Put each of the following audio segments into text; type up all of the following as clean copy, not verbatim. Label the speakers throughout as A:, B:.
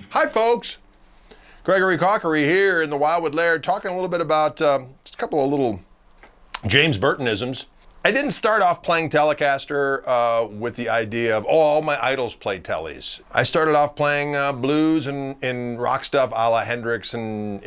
A: Hi folks, Gregory Koch here in the Wildwood Lair, talking a little bit about just a couple of little James Burtonisms. I didn't start off playing Telecaster with the idea of, all my idols play tellies. I started off playing blues and rock stuff a la Hendrix and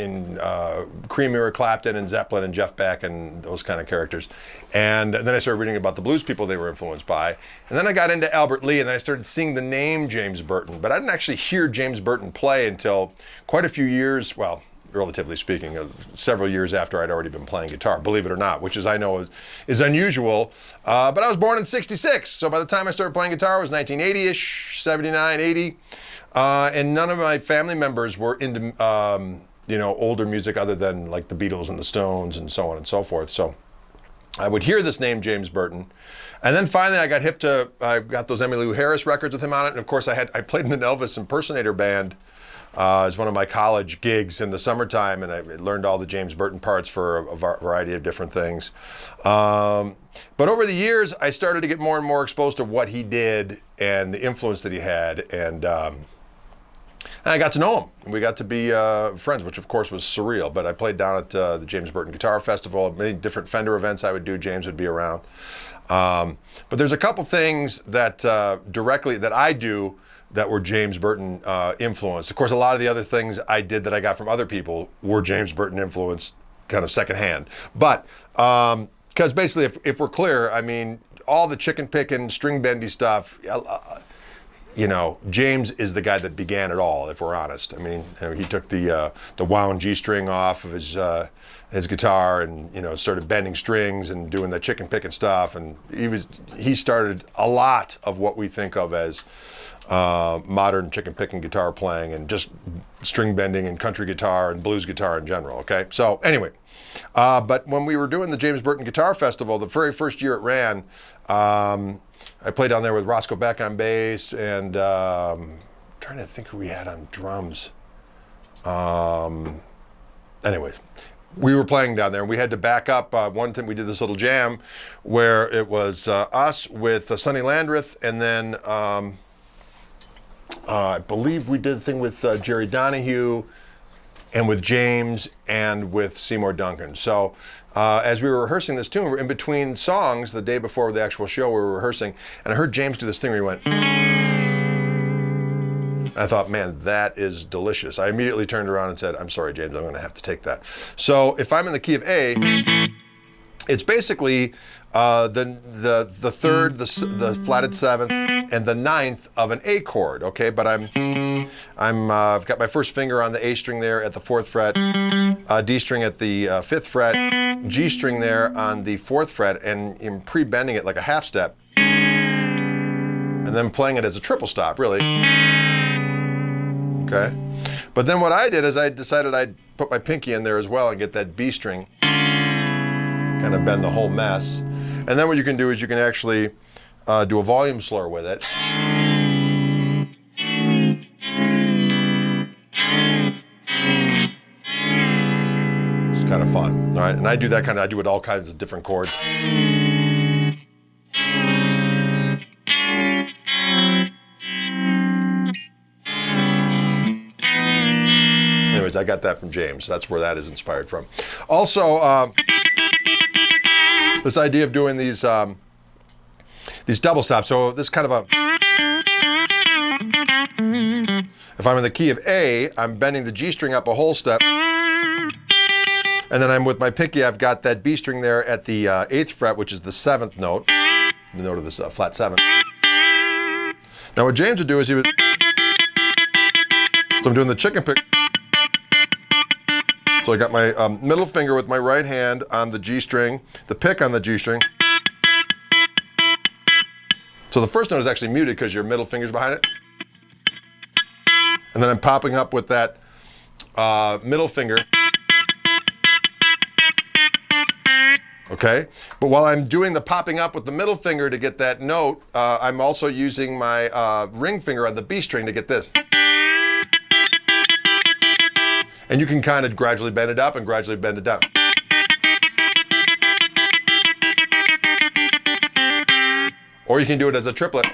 A: Cream era Clapton and Zeppelin and Jeff Beck and those kind of characters. And then I started reading about the blues people they were influenced by. And then I got into Albert Lee, and then I started seeing the name James Burton. But I didn't actually hear James Burton play until quite a few years, well, relatively speaking, several years after I'd already been playing guitar, believe it or not, which is, I know, is unusual. But I was born in '66, so by the time I started playing guitar, it was 1980-ish, 79, 80. And none of my family members were into, older music other than like the Beatles and the Stones and so on and so forth. So I would hear this name, James Burton. And then finally I got those Emmylou Harris records with him on it. And of course I played in an Elvis impersonator band. It was one of my college gigs in the summertime, and I learned all the James Burton parts for a variety of different things. But over the years, I started to get more and more exposed to what he did and the influence that he had, and I got to know him. We got to be friends, which of course was surreal. But I played down at the James Burton Guitar Festival, many different Fender events I would do. James would be around. But there's a couple things that directly that I do that were James Burton influenced. Of course, a lot of the other things I did that I got from other people were James Burton influenced, kind of secondhand. But, because basically, if we're clear, I mean, all the chicken picking, string bendy stuff, James is the guy that began it all, if we're honest. I mean, he took the wound G string off of his guitar and, started bending strings and doing the chicken picking stuff. And he started a lot of what we think of as modern chicken picking guitar playing and just string bending and country guitar and blues guitar in general. Okay, so anyway, but when we were doing the James Burton Guitar Festival, the very first year it ran, I played down there with Roscoe Beck on bass and trying to think who we had on drums. Anyways, we were playing down there and we had to back up. One time we did this little jam where it was us with Sonny Landreth, and then I believe we did a thing with Jerry Donahue and with James and with Seymour Duncan. So as we were rehearsing this tune, we were in between songs the day before the actual show, we were rehearsing, and I heard James do this thing where he went, and I thought, man, that is delicious. I immediately turned around and said, I'm sorry, James, I'm going to have to take that. So if I'm in the key of A, it's basically the third, the flatted seventh, and the ninth of an A chord. Okay, but I've got my first finger on the A string there at the 4th fret, D string at the 5th fret, G string there on the 4th fret, and I'm pre-bending it like a half step, and then playing it as a triple stop, really. Okay, but then what I did is I decided I'd put my pinky in there as well and get that B string. Kind of bend the whole mess. And then what you can do is you can actually do a volume slur with it. It's kind of fun, all right? And I do that I do it all kinds of different chords. Anyways, I got that from James. That's where that is inspired from. Also, this idea of doing these double stops. So this kind of a, if I'm in the key of A, I'm bending the G string up a whole step, and then I'm with my pinky, I've got that B string there at the 8th fret, which is the 7th note, the note of this flat 7. Now what James would do is he would, so I'm doing the chicken pick. So I got my middle finger with my right hand on the G string, the pick on the G string. So the first note is actually muted because your middle finger's behind it. And then I'm popping up with that middle finger. Okay, but while I'm doing the popping up with the middle finger to get that note, I'm also using my ring finger on the B string to get this. And you can kind of gradually bend it up and gradually bend it down. Or you can do it as a triplet.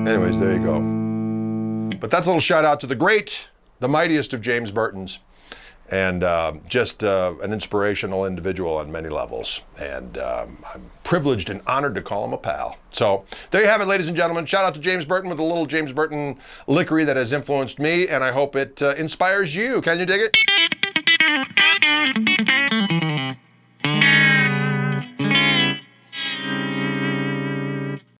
A: Anyways, there you go. But that's a little shout out to the great, the mightiest of James Burtons, and just an inspirational individual on many levels. And I'm privileged and honored to call him a pal. So there you have it, ladies and gentlemen. Shout out to James Burton with a little James Burton lickery that has influenced me, and I hope it inspires you. Can you dig it?